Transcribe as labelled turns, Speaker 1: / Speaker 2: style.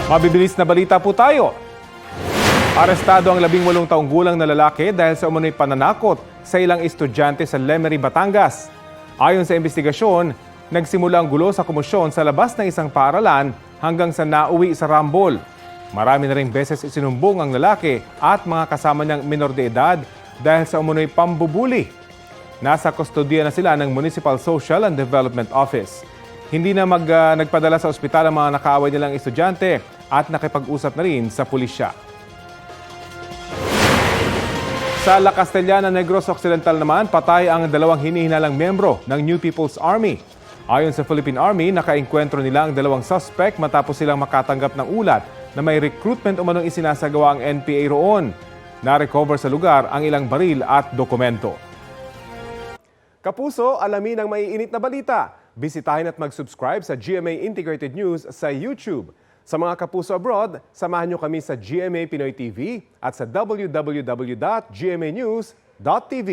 Speaker 1: Mabibilis na balita po tayo. Arestado ang 18 taong gulang na lalaki dahil sa umano'y pananakot sa ilang estudyante sa Lemery, Batangas. Ayon sa investigasyon, nagsimula ang gulo sa komosyon sa labas ng isang paaralan hanggang sa nauwi sa Rambol. Marami na ring beses isinumbong ang lalaki at mga kasama niyang minor de edad dahil sa umano'y pambubuli. Nasa kustodiya na sila ng Municipal Social and Development Office. Hindi na nagpadala sa ospital ang mga nakaaway nilang estudyante at nakipag-usap na rin sa pulisya. Sa La Castellana, Negros Occidental naman, patay ang 2 hinihinalang miyembro ng New People's Army. Ayon sa Philippine Army, nakaengkwentro nila ang 2 suspect matapos silang makatanggap ng ulat na may recruitment umanong isinasagawa ang NPA roon. Na-recover sa lugar ang ilang baril at dokumento. Kapuso, alamin ang maiinit na balita. Bisitahin at mag-subscribe sa GMA Integrated News sa YouTube. Sa mga kapuso abroad, samahan nyo kami sa GMA Pinoy TV at sa www.gmanews.tv.